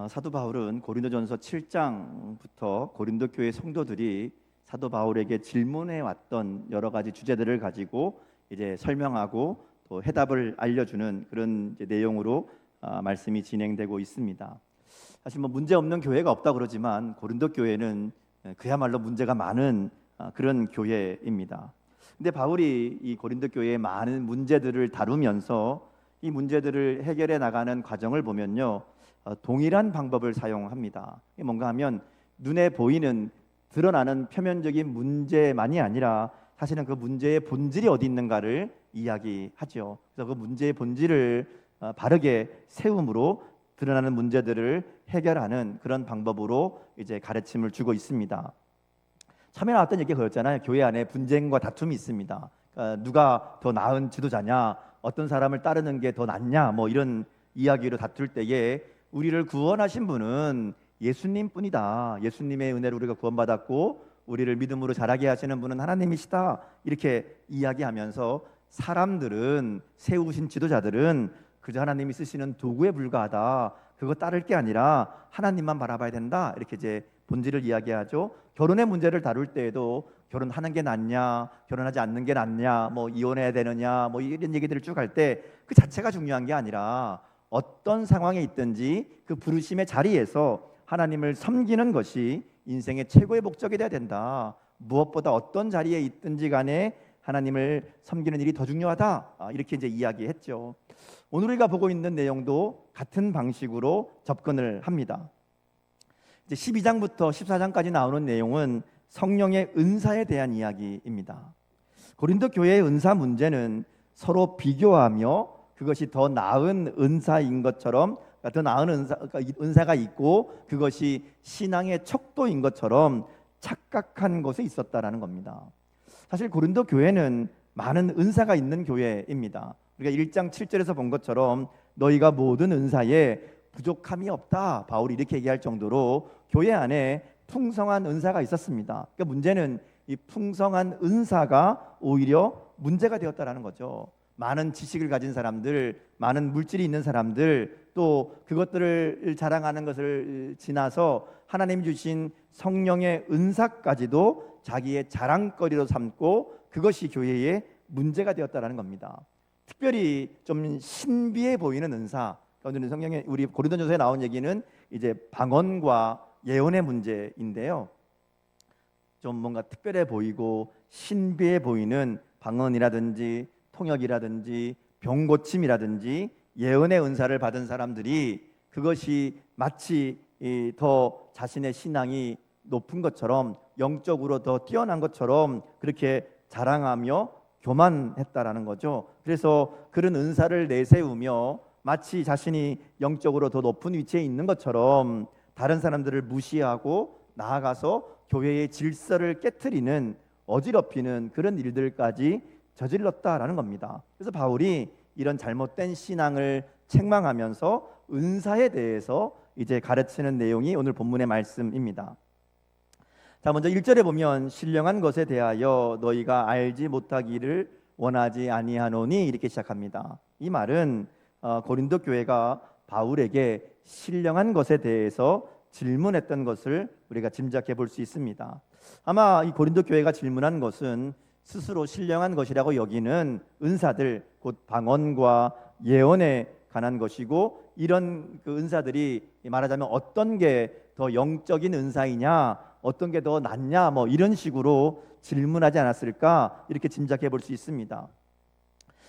사도 바울은 고린도전서 7장부터 고린도 교회 성도들이 사도 바울에게 질문해 왔던 여러 가지 주제들을 가지고 이제 설명하고 또 해답을 알려주는 그런 이제 내용으로 말씀이 진행되고 있습니다. 사실 뭐 문제 없는 교회가 없다 그러지만 고린도 교회는 그야말로 문제가 많은 그런 교회입니다. 근데 바울이 이 고린도 교회의 많은 문제들을 다루면서 이 문제들을 해결해 나가는 과정을 보면요, 동일한 방법을 사용합니다. 뭔가 하면 눈에 보이는 드러나는 표면적인 문제만이 아니라 사실은 그 문제의 본질이 어디 있는가를 이야기하죠. 그래서 그 문제의 본질을 바르게 세움으로 드러나는 문제들을 해결하는 그런 방법으로 이제 가르침을 주고 있습니다. 처음에 나왔던 얘기가 그랬잖아요. 교회 안에 분쟁과 다툼이 있습니다. 그러니까 누가 더 나은 지도자냐, 어떤 사람을 따르는 게 더 낫냐, 뭐 이런 이야기로 다툴 때에 우리를 구원하신 분은 예수님뿐이다. 예수님의 은혜로 우리가 구원받았고 우리를 믿음으로 자라게 하시는 분은 하나님이시다. 이렇게 이야기하면서 사람들은, 세우신 지도자들은 그저 하나님이 쓰시는 도구에 불과하다. 그거 따를 게 아니라 하나님만 바라봐야 된다. 이렇게 이제 본질을 이야기하죠. 결혼의 문제를 다룰 때에도 결혼하는 게 낫냐, 결혼하지 않는 게 낫냐, 뭐 이혼해야 되느냐, 뭐 이런 얘기들을 쭉 할 때 그 자체가 중요한 게 아니라 어떤 상황에 있든지 그 부르심의 자리에서 하나님을 섬기는 것이 인생의 최고의 목적이 돼야 된다. 무엇보다 어떤 자리에 있든지 간에 하나님을 섬기는 일이 더 중요하다. 이렇게 이제 이야기했죠. 오늘 우리가 보고 있는 내용도 같은 방식으로 접근을 합니다. 이제 12장부터 14장까지 나오는 내용은 성령의 은사에 대한 이야기입니다. 고린도 교회의 은사 문제는 서로 비교하며 그것이 더 나은 은사인 것처럼, 더 나은 은사가 있고 그것이 신앙의 척도인 것처럼 착각한 것이 있었다라는 겁니다. 사실 고린도 교회는 많은 은사가 있는 교회입니다. 우리가 1장 7절에서 본 것처럼 너희가 모든 은사에 부족함이 없다, 바울이 이렇게 얘기할 정도로 교회 안에 풍성한 은사가 있었습니다. 그러니까 문제는 이 풍성한 은사가 오히려 문제가 되었다라는 거죠. 많은 지식을 가진 사람들, 많은 물질이 있는 사람들, 또 그것들을 자랑하는 것을 지나서 하나님 주신 성령의 은사까지도 자기의 자랑거리로 삼고 그것이 교회의 문제가 되었다라는 겁니다. 특별히 좀 신비해 보이는 은사, 오늘 성경에 우리 고린도전서에 나온 얘기는 이제 방언과 예언의 문제인데요. 좀 뭔가 특별해 보이고 신비해 보이는 방언이라든지 통역이라든지 병고침이라든지 예언의 은사를 받은 사람들이 그것이 마치 더 자신의 신앙이 높은 것처럼, 영적으로 더 뛰어난 것처럼 그렇게 자랑하며 교만했다라는 거죠. 그래서 그런 은사를 내세우며 마치 자신이 영적으로 더 높은 위치에 있는 것처럼 다른 사람들을 무시하고 나아가서 교회의 질서를 깨트리는, 어지럽히는 그런 일들까지 저질렀다라는 겁니다. 그래서 바울이 이런 잘못된 신앙을 책망하면서 은사에 대해서 이제 가르치는 내용이 오늘 본문의 말씀입니다. 자, 먼저 1절에 보면 신령한 것에 대하여 너희가 알지 못하기를 원하지 아니하노니 이렇게 시작합니다. 이 말은 고린도 교회가 바울에게 신령한 것에 대해서 질문했던 것을 우리가 짐작해 볼 수 있습니다. 아마 이 고린도 교회가 질문한 것은 스스로 신령한 것이라고 여기는 은사들, 곧 방언과 예언에 관한 것이고, 이런 그 은사들이 말하자면 어떤 게 더 영적인 은사이냐, 어떤 게 더 낫냐, 뭐 이런 식으로 질문하지 않았을까, 이렇게 짐작해 볼 수 있습니다.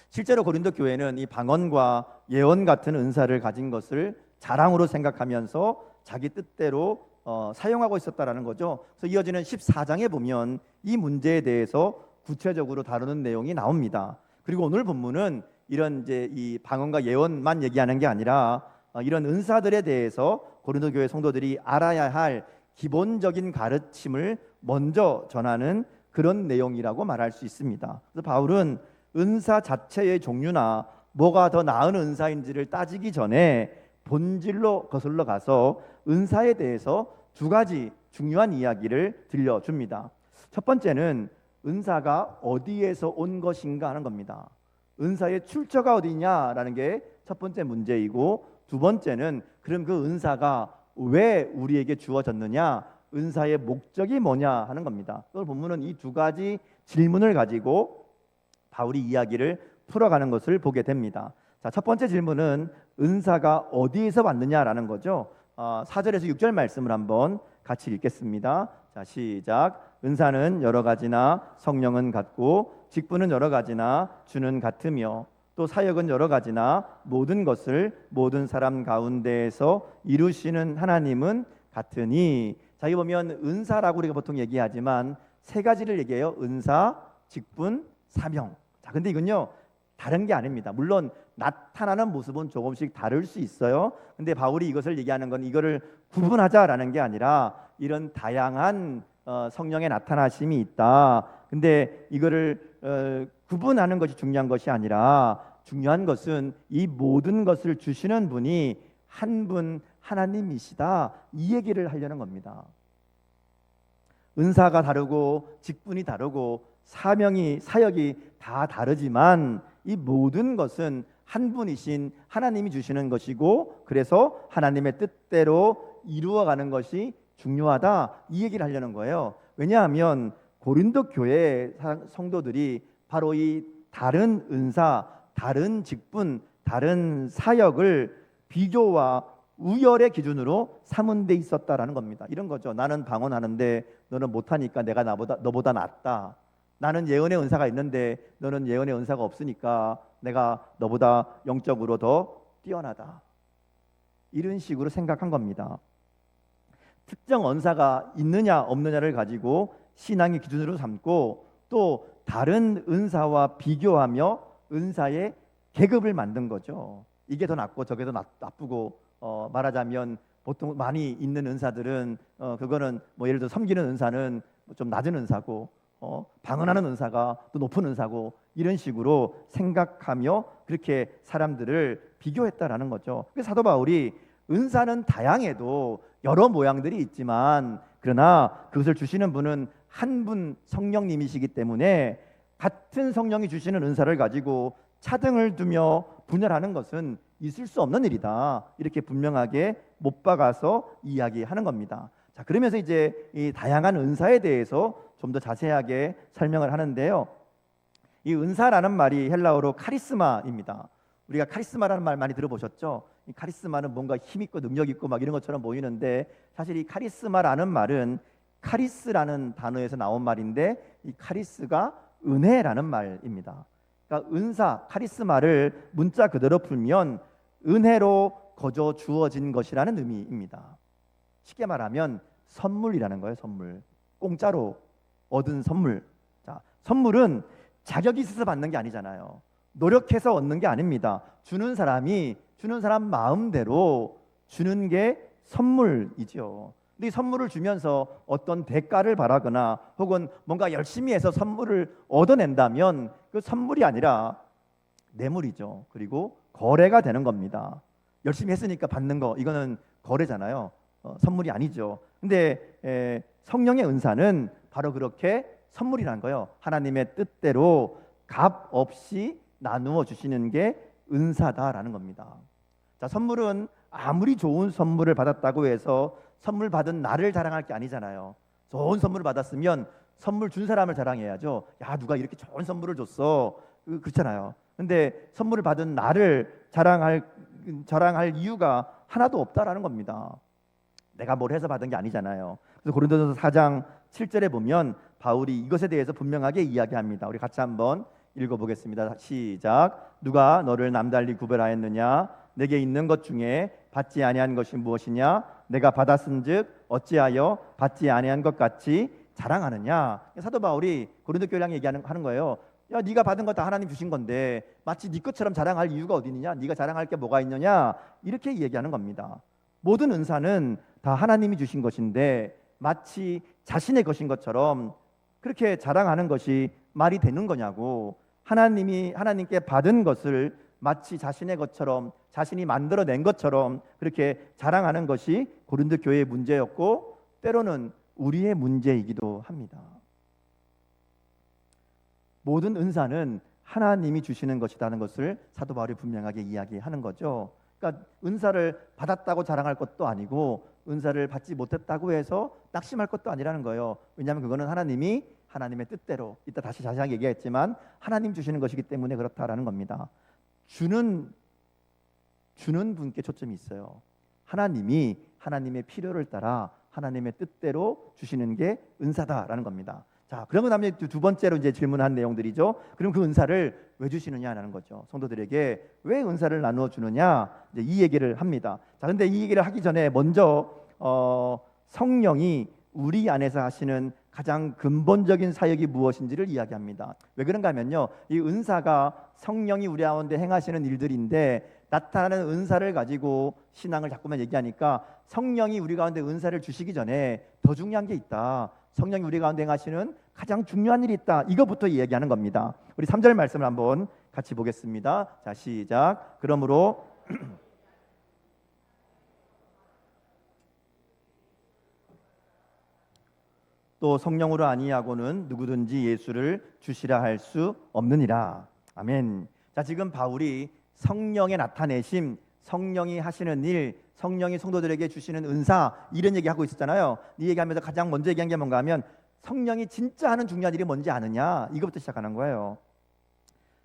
실제로 고린도 교회는 이 방언과 예언 같은 은사를 가진 것을 자랑으로 생각하면서 자기 뜻대로 사용하고 있었다라는 거죠. 그래서 이어지는 14장에 보면 이 문제에 대해서 구체적으로 다루는 내용이 나옵니다. 그리고 오늘 본문은 이런 이제 이 방언과 예언만 얘기하는 게 아니라 이런 은사들에 대해서 고린도 교회 성도들이 알아야 할 기본적인 가르침을 먼저 전하는 그런 내용이라고 말할 수 있습니다. 그래서 바울은 은사 자체의 종류나 뭐가 더 나은 은사인지를 따지기 전에 본질로 거슬러 가서 은사에 대해서 두 가지 중요한 이야기를 들려줍니다. 첫 번째는 은사가 어디에서 온 것인가 하는 겁니다. 은사의 출처가 어디냐라는 게 첫 번째 문제이고, 두 번째는 그럼 그 은사가 왜 우리에게 주어졌느냐, 은사의 목적이 뭐냐 하는 겁니다. 오늘 본문은 이 두 가지 질문을 가지고 바울이 이야기를 풀어가는 것을 보게 됩니다. 자, 첫 번째 질문은 은사가 어디에서 왔느냐라는 거죠. 4절에서 6절 말씀을 한번 같이 읽겠습니다. 자, 시작. 은사는 여러 가지나 성령은 같고 직분은 여러 가지나 주는 같으며 또 사역은 여러 가지나 모든 것을 모든 사람 가운데에서 이루시는 하나님은 같으니. 자, 여기 보면 은사라고 우리가 보통 얘기하지만 세 가지를 얘기해요. 은사, 직분, 사명. 자, 근데 이건요 다른 게 아닙니다. 물론 나타나는 모습은 조금씩 다를 수 있어요. 근데 바울이 이것을 얘기하는 건 이거를 구분하자라는 게 아니라 이런 다양한 성령의 나타나심이 있다. 근데 이거를 구분하는 것이 중요한 것이 아니라 중요한 것은 이 모든 것을 주시는 분이 한 분 하나님이시다. 이 얘기를 하려는 겁니다. 은사가 다르고 직분이 다르고 사역이 다 다르지만 이 모든 것은 한 분이신 하나님이 주시는 것이고 그래서 하나님의 뜻대로 이루어가는 것이 중요하다. 이 얘기를 하려는 거예요. 왜냐하면 고린도 교회 성도들이 바로 이 다른 은사, 다른 직분, 다른 사역을 비교와 우열의 기준으로 삼은 데 있었다라는 겁니다. 이런 거죠. 나는 방언하는데 너는 못하니까 내가 너보다 낫다. 나는 예언의 은사가 있는데 너는 예언의 은사가 없으니까 내가 너보다 영적으로 더 뛰어나다. 이런 식으로 생각한 겁니다. 특정 은사가 있느냐 없느냐를 가지고 신앙의 기준으로 삼고 또 다른 은사와 비교하며 은사의 계급을 만든 거죠. 이게 더 낫고 저게 더 나쁘고 말하자면 보통 많이 있는 은사들은 그거는 뭐 예를 들어 섬기는 은사는 좀 낮은 은사고 방언하는 은사가 또 높은 은사고 이런 식으로 생각하며 그렇게 사람들을 비교했다라는 거죠. 그래서 사도 바울이 은사는 다양해도 여러 모양들이 있지만 그러나 그것을 주시는 분은 한 분 성령님이시기 때문에 같은 성령이 주시는 은사를 가지고 차등을 두며 분열하는 것은 있을 수 없는 일이다. 이렇게 분명하게 못 박아서 이야기하는 겁니다. 자, 그러면서 이제 이 다양한 은사에 대해서 좀 더 자세하게 설명을 하는데요. 이 은사라는 말이 헬라어로 카리스마입니다. 우리가 카리스마라는 말 많이 들어보셨죠? 이 카리스마는 뭔가 힘 있고 능력 있고 막 이런 것처럼 보이는데 사실 이 카리스마라는 말은 카리스라는 단어에서 나온 말인데 이 카리스가 은혜라는 말입니다. 그러니까 은사, 카리스마를 문자 그대로 풀면 은혜로 거저 주어진 것이라는 의미입니다. 쉽게 말하면 선물이라는 거예요. 선물. 공짜로 얻은 선물. 자, 선물은 자격이 있어서 받는 게 아니잖아요. 노력해서 얻는 게 아닙니다. 주는 사람 마음대로 주는 게 선물이죠. 근데 이 선물을 주면서 어떤 대가를 바라거나 혹은 뭔가 열심히 해서 선물을 얻어낸다면 그 선물이 아니라 뇌물이죠. 그리고 거래가 되는 겁니다. 열심히 했으니까 받는 거 이거는 거래잖아요. 선물이 아니죠. 근데 성령의 은사는 바로 그렇게 선물이란 거예요. 하나님의 뜻대로 값 없이 나누어 주시는 게 은사다라는 겁니다. 자, 선물은 아무리 좋은 선물을 받았다고 해서 선물 받은 나를 자랑할 게 아니잖아요. 좋은 선물을 받았으면 선물 준 사람을 자랑해야죠. 야, 누가 이렇게 좋은 선물을 줬어. 그렇잖아요. 근데 선물을 받은 나를 자랑할 이유가 하나도 없다라는 겁니다. 내가 뭘 해서 받은 게 아니잖아요. 그래서 고린도전서 4장 7절에 보면 바울이 이것에 대해서 분명하게 이야기합니다. 우리 같이 한번 읽어보겠습니다. 시작. 누가 너를 남달리 구별하였느냐? 내게 있는 것 중에 받지 아니한 것이 무엇이냐? 내가 받았은즉 어찌하여 받지 아니한 것 같이 자랑하느냐? 사도 바울이 고린도 교회랑 하는 거예요. 야, 네가 받은 거 다 하나님 주신 건데 마치 네 것처럼 자랑할 이유가 어디 있느냐? 네가 자랑할 게 뭐가 있느냐? 이렇게 얘기하는 겁니다. 모든 은사는 다 하나님이 주신 것인데 마치 자신의 것인 것처럼 그렇게 자랑하는 것이 말이 되는 거냐고. 하나님께 받은 것을 마치 자신의 것처럼 자신이 만들어낸 것처럼 그렇게 자랑하는 것이 고린도 교회의 문제였고 때로는 우리의 문제이기도 합니다. 모든 은사는 하나님이 주시는 것이라는 것을 사도 바울이 분명하게 이야기하는 거죠. 그러니까 은사를 받았다고 자랑할 것도 아니고 은사를 받지 못했다고 해서 낙심할 것도 아니라는 거예요. 왜냐하면 그거는 하나님이 하나님의 뜻대로, 이따 다시 자세하게 얘기했지만 하나님 주시는 것이기 때문에 그렇다라는 겁니다. 주는 분께 초점이 있어요. 하나님이 하나님의 필요를 따라 하나님의 뜻대로 주시는 게 은사다라는 겁니다. 자, 그러면 다음에 두 번째로 이제 질문한 내용들이죠. 그럼 그 은사를 왜 주시느냐라는 거죠. 성도들에게 왜 은사를 나누어 주느냐, 이제 이 얘기를 합니다. 자, 근데 이 얘기를 하기 전에 먼저 성령이 우리 안에서 하시는 가장 근본적인 사역이 무엇인지를 이야기합니다. 왜 그런가 하면요, 이 은사가 성령이 우리 가운데 행하시는 일들인데 나타나는 은사를 가지고 신앙을 자꾸만 얘기하니까 성령이 우리 가운데 은사를 주시기 전에 더 중요한 게 있다. 성령이 우리 가운데 행하시는 가장 중요한 일이 있다. 이거부터 이야기하는 겁니다. 우리 3절 말씀을 한번 같이 보겠습니다. 자, 시작. 그러므로 또 성령으로 아니하고는 누구든지 예수를 주시라 할 수 없느니라. 아멘. 자, 지금 바울이 성령의 나타내심, 성령이 하시는 일, 성령이 성도들에게 주시는 은사, 이런 얘기하고 있었잖아요. 이 얘기하면서 가장 먼저 얘기한 게 뭔가 하면 성령이 진짜 하는 중요한 일이 뭔지 아느냐, 이것부터 시작하는 거예요.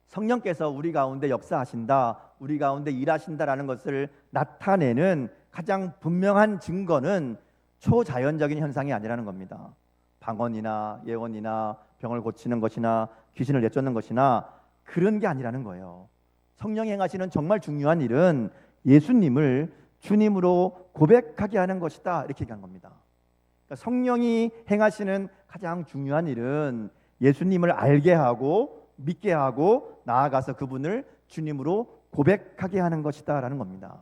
성령께서 우리 가운데 역사하신다, 우리 가운데 일하신다라는 것을 나타내는 가장 분명한 증거는 초자연적인 현상이 아니라는 겁니다. 방언이나 예언이나 병을 고치는 것이나 귀신을 내쫓는 것이나 그런 게 아니라는 거예요. 성령이 행하시는 정말 중요한 일은 예수님을 주님으로 고백하게 하는 것이다, 이렇게 얘기한 겁니다. 그러니까 성령이 행하시는 가장 중요한 일은 예수님을 알게 하고 믿게 하고 나아가서 그분을 주님으로 고백하게 하는 것이다 라는 겁니다.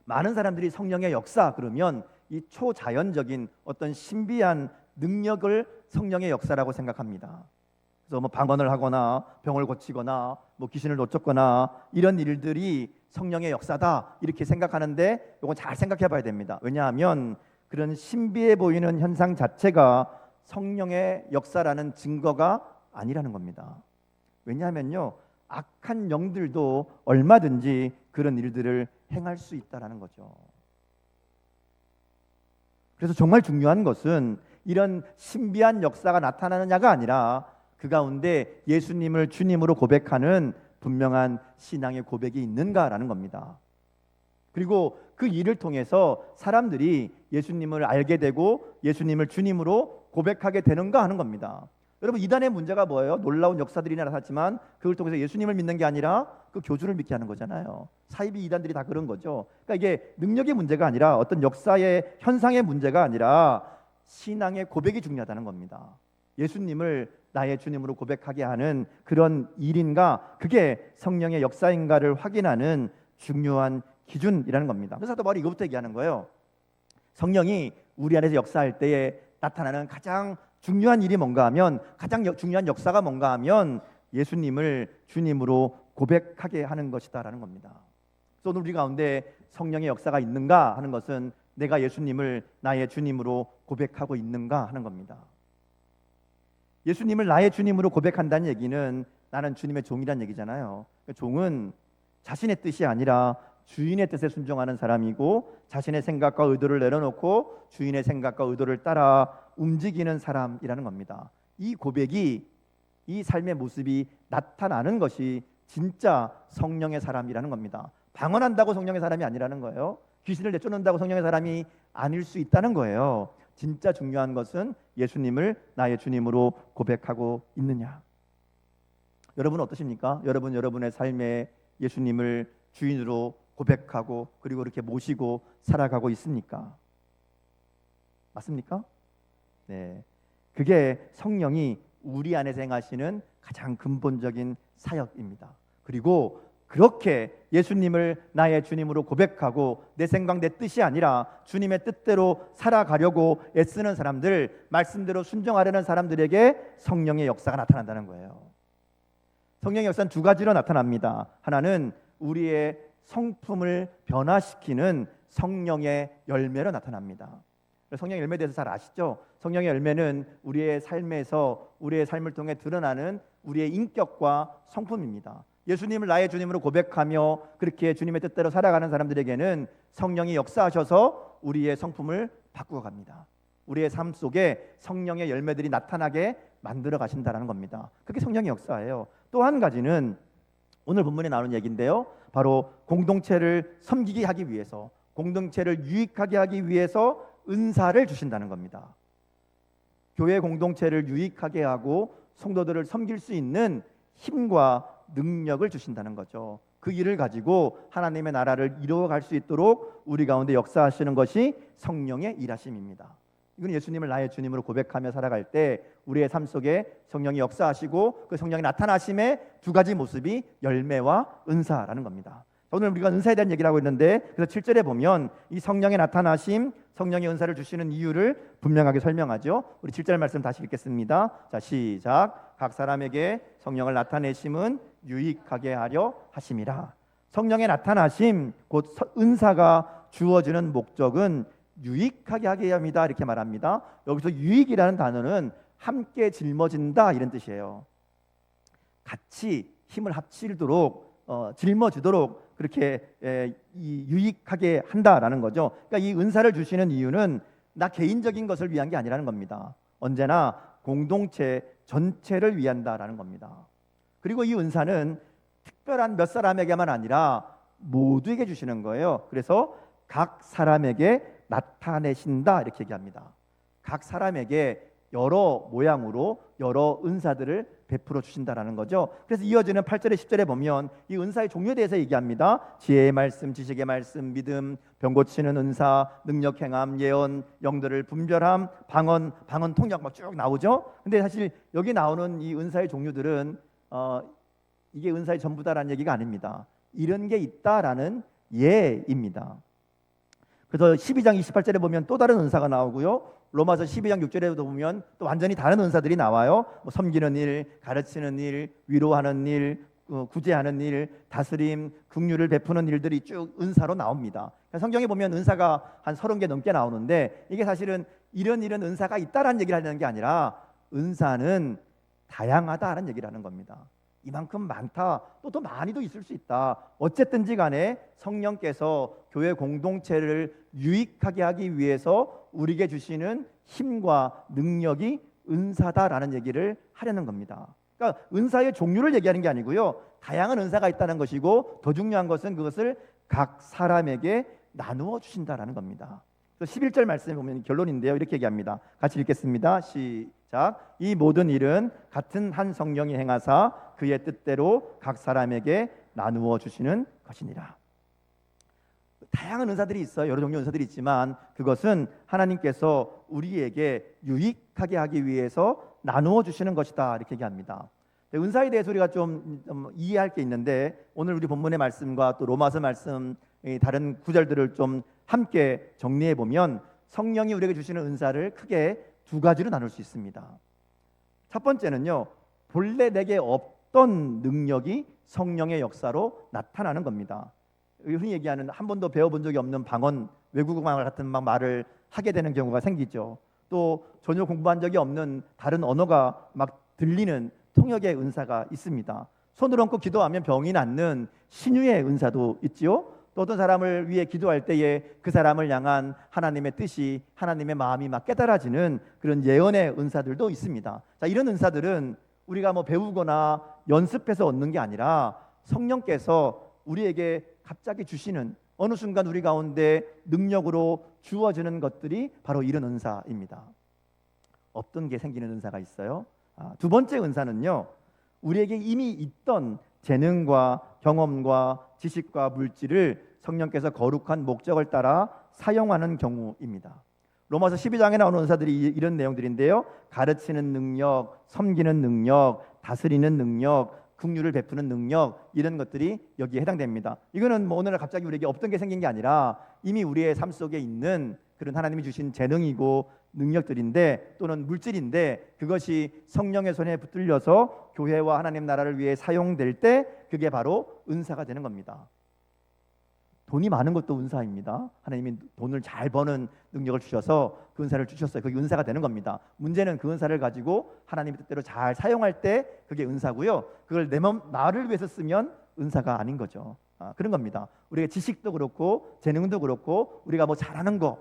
많은 사람들이 성령의 역사 그러면 이 초자연적인 어떤 신비한 능력을 성령의 역사라고 생각합니다. 그래서 뭐 방언을 하거나 병을 고치거나 뭐 귀신을 놓쳤거나 이런 일들이 성령의 역사다, 이렇게 생각하는데 이건 잘 생각해 봐야 됩니다. 왜냐하면 그런 신비해 보이는 현상 자체가 성령의 역사라는 증거가 아니라는 겁니다. 왜냐하면요, 악한 영들도 얼마든지 그런 일들을 행할 수 있다라는 거죠. 그래서 정말 중요한 것은 이런 신비한 역사가 나타나느냐가 아니라 그 가운데 예수님을 주님으로 고백하는 분명한 신앙의 고백이 있는가라는 겁니다. 그리고 그 일을 통해서 사람들이 예수님을 알게 되고 예수님을 주님으로 고백하게 되는가 하는 겁니다. 여러분, 이단의 문제가 뭐예요? 놀라운 역사들이 나타났지만 그걸 통해서 예수님을 믿는 게 아니라 그 교주를 믿게 하는 거잖아요. 사이비 이단들이 다 그런 거죠. 그러니까 이게 능력의 문제가 아니라 어떤 역사의 현상의 문제가 아니라 신앙의 고백이 중요하다는 겁니다. 예수님을 나의 주님으로 고백하게 하는 그런 일인가, 그게 성령의 역사인가를 확인하는 중요한 기준이라는 겁니다. 그래서 사도 바울이 이것부터 얘기하는 거예요. 성령이 우리 안에서 역사할 때에 나타나는 가장 중요한 일이 뭔가 하면, 가장 중요한 역사가 뭔가 하면 예수님을 주님으로 고백하게 하는 것이다라는 겁니다. 그래서 오늘 우리 가운데 성령의 역사가 있는가 하는 것은 내가 예수님을 나의 주님으로 고백하고 있는가 하는 겁니다. 예수님을 나의 주님으로 고백한다는 얘기는 나는 주님의 종이란 얘기잖아요. 종은 자신의 뜻이 아니라 주인의 뜻에 순종하는 사람이고 자신의 생각과 의도를 내려놓고 주인의 생각과 의도를 따라 움직이는 사람이라는 겁니다. 이 고백이, 이 삶의 모습이 나타나는 것이 진짜 성령의 사람이라는 겁니다. 방언한다고 성령의 사람이 아니라는 거예요. 귀신을 내쫓는다고 성령의 사람이 아닐 수 있다는 거예요. 진짜 중요한 것은 예수님을 나의 주님으로 고백하고 있느냐. 여러분 어떠십니까? 여러분의 삶에 예수님을 주인으로 고백하고 그리고 이렇게 모시고 살아가고 있습니까? 맞습니까? 네, 그게 성령이 우리 안에서 행하시는 가장 근본적인 사역입니다. 그리고 그렇게 예수님을 나의 주님으로 고백하고 내 생각 내 뜻이 아니라 주님의 뜻대로 살아가려고 애쓰는 사람들, 말씀대로 순종하려는 사람들에게 성령의 역사가 나타난다는 거예요. 성령의 역사는 두 가지로 나타납니다. 하나는 우리의 성품을 변화시키는 성령의 열매로 나타납니다. 성령의 열매에 대해서 잘 아시죠? 성령의 열매는 우리의 삶에서, 우리의 삶을 통해 드러나는 우리의 인격과 성품입니다. 예수님을 나의 주님으로 고백하며 그렇게 주님의 뜻대로 살아가는 사람들에게는 성령이 역사하셔서 우리의 성품을 바꾸어 갑니다. 우리의 삶 속에 성령의 열매들이 나타나게 만들어 가신다는 겁니다. 그게 성령의 역사예요. 또 한 가지는 오늘 본문에 나오는 얘기인데요, 바로 공동체를 섬기게 하기 위해서, 공동체를 유익하게 하기 위해서 은사를 주신다는 겁니다. 교회 공동체를 유익하게 하고 성도들을 섬길 수 있는 힘과 능력을 주신다는 거죠. 그 일을 가지고 하나님의 나라를 이루어갈 수 있도록 우리 가운데 역사하시는 것이 성령의 일하심입니다. 이건 예수님을 나의 주님으로 고백하며 살아갈 때 우리의 삶 속에 성령이 역사하시고 그 성령이 나타나심의 두 가지 모습이 열매와 은사라는 겁니다. 오늘 우리가 은사에 대한 얘기를 하고 있는데, 그래서 7절에 보면 이 성령의 나타나심, 성령의 은사를 주시는 이유를 분명하게 설명하죠. 우리 7절 말씀 다시 읽겠습니다. 자, 시작. 각 사람에게 성령을 나타내심은 유익하게 하려 하심이라. 성령의 나타나심, 곧 은사가 주어지는 목적은 유익하게 하게 합니다. 이렇게 말합니다. 여기서 유익이라는 단어는 함께 짊어진다 이런 뜻이에요. 같이 힘을 합치도록 짊어지도록 그렇게 유익하게 한다라는 거죠. 그러니까 이 은사를 주시는 이유는 나 개인적인 것을 위한 게 아니라는 겁니다. 언제나 공동체 전체를 위한다라는 겁니다. 그리고 이 은사는 특별한 몇 사람에게만 아니라 모두에게 주시는 거예요. 그래서 각 사람에게 나타내신다 이렇게 얘기합니다. 각 사람에게 여러 모양으로 여러 은사들을 베풀어 주신다라는 거죠. 그래서 이어지는 8절에 10절에 보면 이 은사의 종류에 대해서 얘기합니다. 지혜의 말씀, 지식의 말씀, 믿음, 병 고치는 은사, 능력 행함, 예언, 영들을 분별함, 방언 통역 막 쭉 나오죠. 근데 사실 여기 나오는 이 은사의 종류들은 이게 은사의 전부다라는 얘기가 아닙니다. 이런 게 있다라는 예입니다. 그래서 12장 28절에 보면 또 다른 은사가 나오고요, 로마서 12장 6절에도 보면 또 완전히 다른 은사들이 나와요. 뭐 섬기는 일, 가르치는 일, 위로하는 일, 구제하는 일, 다스림, 긍휼을 베푸는 일들이 쭉 은사로 나옵니다. 성경에 보면 은사가 한 30개 넘게 나오는데, 이게 사실은 이런 은사가 있다라는 얘기를 하는 게 아니라 은사는 다양하다라는 얘기를 하는 겁니다. 이만큼 많다, 또 더 많이도 있을 수 있다. 어쨌든지 간에 성령께서 교회 공동체를 유익하게 하기 위해서 우리에게 주시는 힘과 능력이 은사다라는 얘기를 하려는 겁니다. 그러니까 은사의 종류를 얘기하는 게 아니고요, 다양한 은사가 있다는 것이고, 더 중요한 것은 그것을 각 사람에게 나누어 주신다라는 겁니다. 11절 말씀에 보면 결론인데요, 이렇게 얘기합니다. 같이 읽겠습니다. 시작. 이 모든 일은 같은 한 성령이 행하사 그의 뜻대로 각 사람에게 나누어 주시는 것이니라. 다양한 은사들이 있어요. 여러 종류의 은사들이 있지만 그것은 하나님께서 우리에게 유익하게 하기 위해서 나누어 주시는 것이다 이렇게 얘기합니다. 은사에 대해서 우리가 좀 이해할 게 있는데, 오늘 우리 본문의 말씀과 또 로마서 말씀 다른 구절들을 좀 함께 정리해 보면 성령이 우리에게 주시는 은사를 크게 두 가지로 나눌 수 있습니다. 첫 번째는요, 본래 내게 없던 능력이 성령의 역사로 나타나는 겁니다. 흔히 얘기하는 한 번도 배워본 적이 없는 방언, 외국어말 같은 말을 하게 되는 경우가 생기죠. 또 전혀 공부한 적이 없는 다른 언어가 막 들리는 통역의 은사가 있습니다. 손을 얹고 기도하면 병이 낫는 신유의 은사도 있지요. 또 어떤 사람을 위해 기도할 때에 그 사람을 향한 하나님의 뜻이, 하나님의 마음이 막 깨달아지는 그런 예언의 은사들도 있습니다. 자, 이런 은사들은 우리가 뭐 배우거나 연습해서 얻는 게 아니라 성령께서 우리에게 갑자기 주시는, 어느 순간 우리 가운데 능력으로 주어지는 것들이 바로 이런 은사입니다. 없던 게 생기는 은사가 있어요. 두 번째 은사는요, 우리에게 이미 있던 재능과 경험과 지식과 물질을 성령께서 거룩한 목적을 따라 사용하는 경우입니다. 로마서 12장에 나오는 은사들이 이런 내용들인데요, 가르치는 능력, 섬기는 능력, 다스리는 능력, 긍휼을 베푸는 능력, 이런 것들이 여기에 해당됩니다. 이거는 뭐 오늘 갑자기 우리에게 없던 게 생긴 게 아니라 이미 우리의 삶 속에 있는 그런 하나님이 주신 재능이고 능력들인데, 또는 물질인데, 그것이 성령의 손에 붙들려서 교회와 하나님 나라를 위해 사용될 때 그게 바로 은사가 되는 겁니다. 돈이 많은 것도 은사입니다. 하나님이 돈을 잘 버는 능력을 주셔서 그 은사를 주셨어요. 그게 은사가 되는 겁니다. 문제는 그 은사를 가지고 하나님의 뜻대로 잘 사용할 때 그게 은사고요, 그걸 나를 위해서 쓰면 은사가 아닌 거죠. 그런 겁니다. 우리가 지식도 그렇고 재능도 그렇고 우리가 뭐 잘하는 거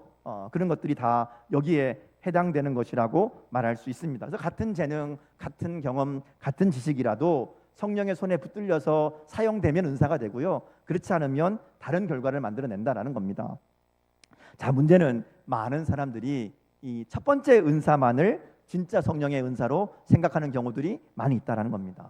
그런 것들이 다 여기에 해당되는 것이라고 말할 수 있습니다. 그래서 같은 재능, 같은 경험, 같은 지식이라도 성령의 손에 붙들려서 사용되면 은사가 되고요. 그렇지 않으면 다른 결과를 만들어낸다라는 겁니다. 자, 문제는 많은 사람들이 이 첫 번째 은사만을 진짜 성령의 은사로 생각하는 경우들이 많이 있다라는 겁니다.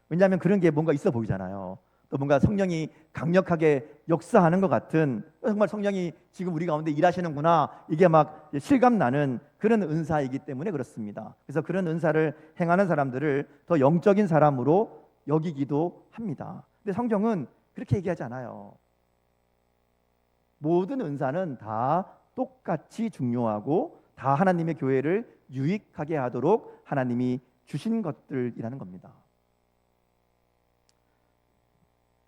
왜냐하면 그런 게 뭔가 있어 보이잖아요. 또 뭔가 성령이 강력하게 역사하는 것 같은, 정말 성령이 지금 우리 가운데 일하시는구나, 이게 막 실감 나는 그런 은사이기 때문에 그렇습니다. 그래서 그런 은사를 행하는 사람들을 더 영적인 사람으로 여기기도 합니다. 근데 성경은 그렇게 얘기하지 않아요. 모든 은사는 다 똑같이 중요하고 다 하나님의 교회를 유익하게 하도록 하나님이 주신 것들이라는 겁니다.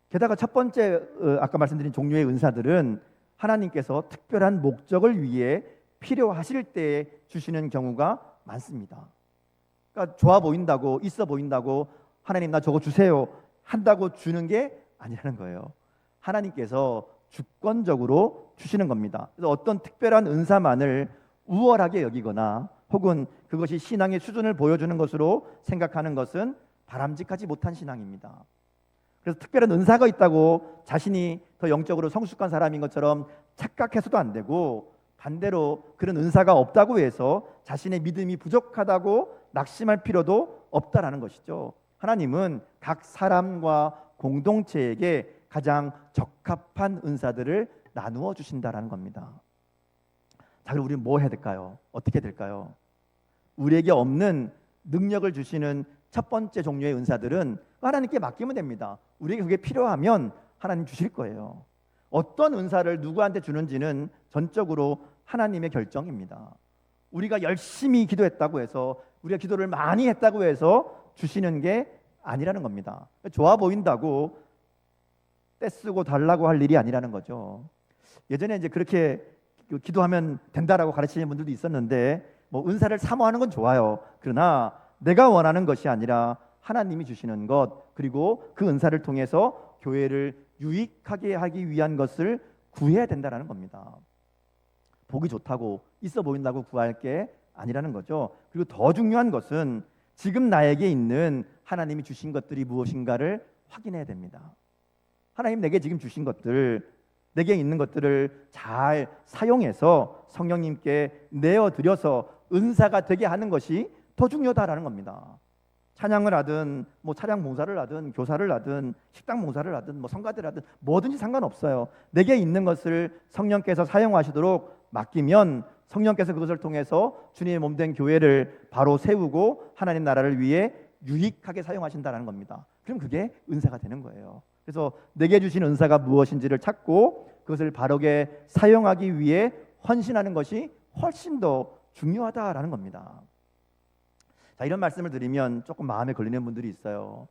게다가 첫 번째 아까 말씀드린 종류의 은사들은 하나님께서 특별한 목적을 위해 필요하실 때 주시는 경우가 많습니다. 그러니까 좋아 보인다고, 있어 보인다고 하나님 나 저거 주세요 한다고 주는 게 아니라는 거예요. 하나님께서 주권적으로 주시는 겁니다. 그래서 어떤 특별한 은사만을 우월하게 여기거나 혹은 그것이 신앙의 수준을 보여주는 것으로 생각하는 것은 바람직하지 못한 신앙입니다. 그래서 특별한 은사가 있다고 자신이 더 영적으로 성숙한 사람인 것처럼 착각해서도 안 되고, 반대로 그런 은사가 없다고 해서 자신의 믿음이 부족하다고 낙심할 필요도 없다라는 것이죠. 하나님은 각 사람과 공동체에게 가장 적합한 은사들을 나누어 주신다라는 겁니다. 자, 그럼 우리는 뭐 해야 될까요? 어떻게 될까요? 우리에게 없는 능력을 주시는 첫 번째 종류의 은사들은 하나님께 맡기면 됩니다. 우리에게 그게 필요하면 하나님 주실 거예요. 어떤 은사를 누구한테 주는지는 전적으로 하나님의 결정입니다. 우리가 열심히 기도했다고 해서, 우리가 기도를 많이 했다고 해서 주시는 게 아니라는 겁니다. 좋아 보인다고 떼쓰고 달라고 할 일이 아니라는 거죠. 예전에 이제 그렇게 기도하면 된다라고 가르치는 분들도 있었는데, 뭐 은사를 사모하는 건 좋아요. 그러나 내가 원하는 것이 아니라 하나님이 주시는 것, 그리고 그 은사를 통해서 교회를 유익하게 하기 위한 것을 구해야 된다는 겁니다. 보기 좋다고, 있어 보인다고 구할 게 아니라는 거죠. 그리고 더 중요한 것은 지금 나에게 있는 하나님이 주신 것들이 무엇인가를 확인해야 됩니다. 하나님 내게 지금 주신 것들, 내게 있는 것들을 잘 사용해서 성령님께 내어드려서 은사가 되게 하는 것이 더 중요하다라는 겁니다. 찬양을 하든 뭐 차량 봉사를 하든 교사를 하든 식당 봉사를 하든 뭐 성가대를 하든 뭐든지 상관없어요. 내게 있는 것을 성령께서 사용하시도록 맡기면 성령께서 그것을 통해서 주님의 몸된 교회를 바로 세우고 하나님 나라를 위해 유익하게 사용하신다는 겁니다. 그럼 그게 은사가 되는 거예요. 그래서 내게 주신 은사가 무엇인지를 찾고 그것을 바르게 사용하기 위해 헌신하는 것이 훨씬 더 중요하다라는 겁니다. 자, 이런 말씀을 드리면 조금 마음에 걸리는 분들이 있어요.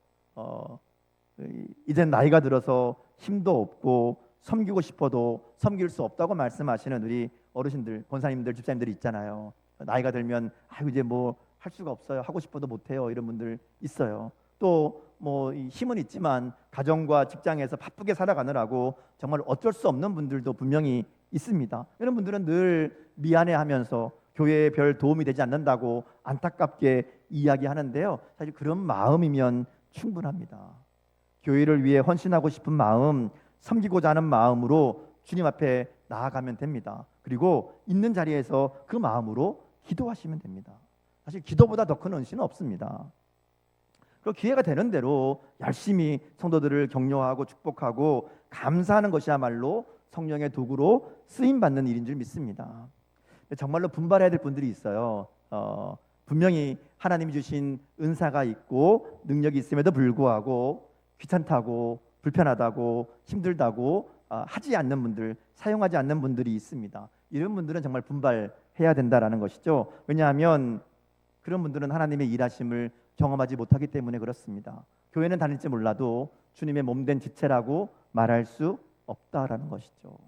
이젠 나이가 들어서 힘도 없고 섬기고 싶어도 섬길 수 없다고 말씀하시는 우리 어르신들, 권사님들, 집사님들이 있잖아요. 나이가 들면 이제 뭐 할 수가 없어요. 하고 싶어도 못해요. 이런 분들 있어요. 또 뭐 힘은 있지만 가정과 직장에서 바쁘게 살아가느라고 정말 어쩔 수 없는 분들도 분명히 있습니다. 이런 분들은 늘 미안해하면서 교회에 별 도움이 되지 않는다고 안타깝게 이야기하는데요. 사실 그런 마음이면 충분합니다. 교회를 위해 헌신하고 싶은 마음, 섬기고자 하는 마음으로 주님 앞에 나아가면 됩니다. 그리고 있는 자리에서 그 마음으로 기도하시면 됩니다. 사실 기도보다 더 큰 헌신은 없습니다. 그리고 기회가 되는 대로 열심히 성도들을 격려하고 축복하고 감사하는 것이야말로 성령의 도구로 쓰임받는 일인 줄 믿습니다. 정말로 분발해야 될 분들이 있어요. 분명히 하나님이 주신 은사가 있고 능력이 있음에도 불구하고 귀찮다고 불편하다고 힘들다고 하지 않는 분들, 사용하지 않는 분들이 있습니다. 이런 분들은 정말 분발해야 된다라는 것이죠. 왜냐하면 그런 분들은 하나님의 일하심을 경험하지 못하기 때문에 그렇습니다. 교회는 다닐지 몰라도 주님의 몸된 지체라고 말할 수 없다라는 것이죠.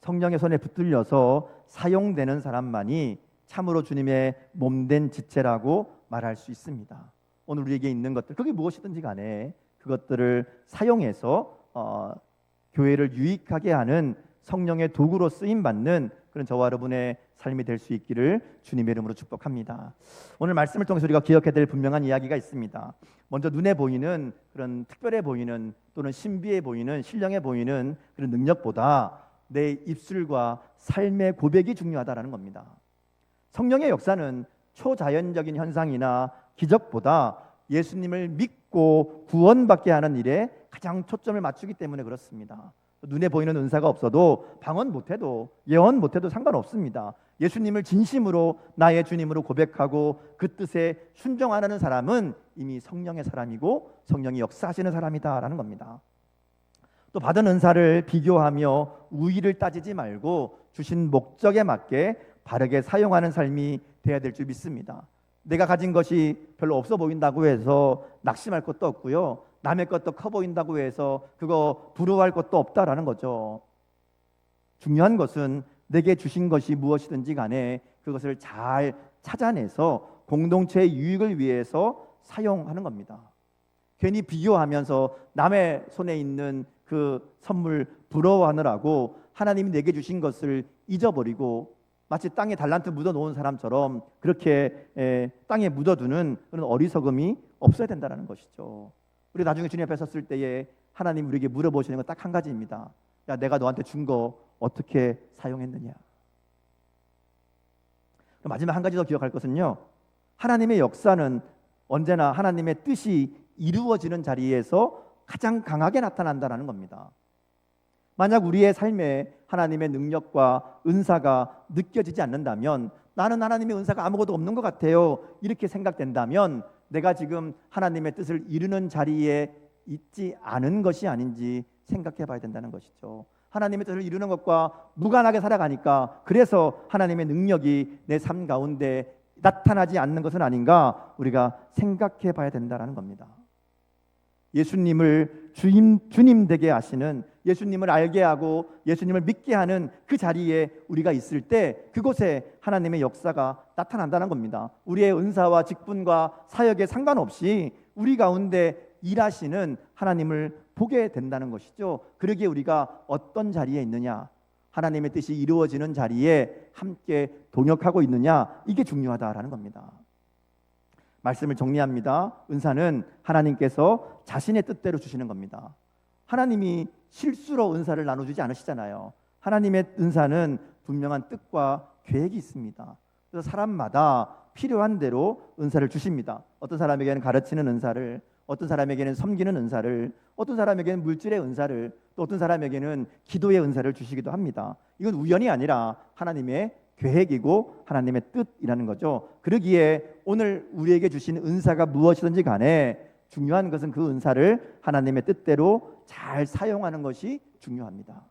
성령의 손에 붙들려서 사용되는 사람만이 참으로 주님의 몸된 지체라고 말할 수 있습니다. 오늘 우리에게 있는 것들, 그게 무엇이든지 간에 그것들을 사용해서 교회를 유익하게 하는 성령의 도구로 쓰임받는 그런 저와 여러분의 삶이 될 수 있기를 주님의 이름으로 축복합니다. 오늘 말씀을 통해서 우리가 기억해야 될 분명한 이야기가 있습니다. 먼저 눈에 보이는 그런 특별해 보이는 또는 신비해 보이는 신령해 보이는 그런 능력보다 내 입술과 삶의 고백이 중요하다라는 겁니다. 성령의 역사는 초자연적인 현상이나 기적보다 예수님을 믿고 구원받게 하는 일에 가장 초점을 맞추기 때문에 그렇습니다. 눈에 보이는 은사가 없어도 방언 못해도 예언 못해도 상관없습니다. 예수님을 진심으로 나의 주님으로 고백하고 그 뜻에 순종하는 사람은 이미 성령의 사람이고 성령이 역사하시는 사람이다라는 겁니다. 또 받은 은사를 비교하며 우위를 따지지 말고 주신 목적에 맞게 바르게 사용하는 삶이 돼야 될 줄 믿습니다. 내가 가진 것이 별로 없어 보인다고 해서 낙심할 것도 없고요. 남의 것도 커 보인다고 해서 그거 부러워할 것도 없다라는 거죠. 중요한 것은 내게 주신 것이 무엇이든지 간에 그것을 잘 찾아내서 공동체의 유익을 위해서 사용하는 겁니다. 괜히 비교하면서 남의 손에 있는 그 선물 부러워하느라고 하나님이 내게 주신 것을 잊어버리고 마치 땅에 달란트 묻어놓은 사람처럼 그렇게 땅에 묻어두는 그런 어리석음이 없어야 된다는 것이죠. 우리 나중에 주님 앞에 섰을 때에 하나님 우리에게 물어보시는 건 딱 한 가지입니다. 야, 내가 너한테 준 거 어떻게 사용했느냐. 마지막 한 가지 더 기억할 것은요, 하나님의 역사는 언제나 하나님의 뜻이 이루어지는 자리에서 가장 강하게 나타난다는 겁니다. 만약 우리의 삶에 하나님의 능력과 은사가 느껴지지 않는다면, 나는 하나님의 은사가 아무것도 없는 것 같아요, 이렇게 생각된다면 내가 지금 하나님의 뜻을 이루는 자리에 있지 않은 것이 아닌지 생각해 봐야 된다는 것이죠. 하나님의 뜻을 이루는 것과 무관하게 살아가니까 그래서 하나님의 능력이 내 삶 가운데 나타나지 않는 것은 아닌가 우리가 생각해 봐야 된다는 겁니다. 예수님을 주님 되게 하시는, 예수님을 알게 하고 예수님을 믿게 하는 그 자리에 우리가 있을 때 그곳에 하나님의 역사가 나타난다는 겁니다. 우리의 은사와 직분과 사역에 상관없이 우리 가운데 일하시는 하나님을 보게 된다는 것이죠. 그러기에 우리가 어떤 자리에 있느냐, 하나님의 뜻이 이루어지는 자리에 함께 동역하고 있느냐, 이게 중요하다라는 겁니다. 말씀을 정리합니다. 은사는 하나님께서 자신의 뜻대로 주시는 겁니다. 하나님이 실수로 은사를 나눠주지 않으시잖아요. 하나님의 은사는 분명한 뜻과 계획이 있습니다. 그래서 사람마다 필요한 대로 은사를 주십니다. 어떤 사람에게는 가르치는 은사를, 어떤 사람에게는 섬기는 은사를, 어떤 사람에게는 물질의 은사를, 또 어떤 사람에게는 기도의 은사를 주시기도 합니다. 이건 우연이 아니라 하나님의 계획이고 하나님의 뜻이라는 거죠. 그러기에 오늘 우리에게 주신 은사가 무엇이든지 간에 중요한 것은 그 은사를 하나님의 뜻대로 잘 사용하는 것이 중요합니다.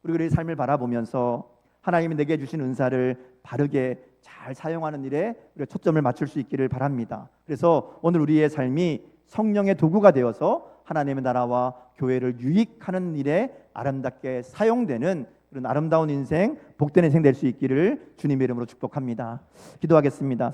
우리의 삶을 바라보면서 하나님이 내게 주신 은사를 바르게 잘 사용하는 일에 우리가 초점을 맞출 수 있기를 바랍니다. 그래서 오늘 우리의 삶이 성령의 도구가 되어서 하나님의 나라와 교회를 유익하는 일에 아름답게 사용되는 그런 아름다운 인생, 복된 인생 될 수 있기를 주님의 이름으로 축복합니다. 기도하겠습니다.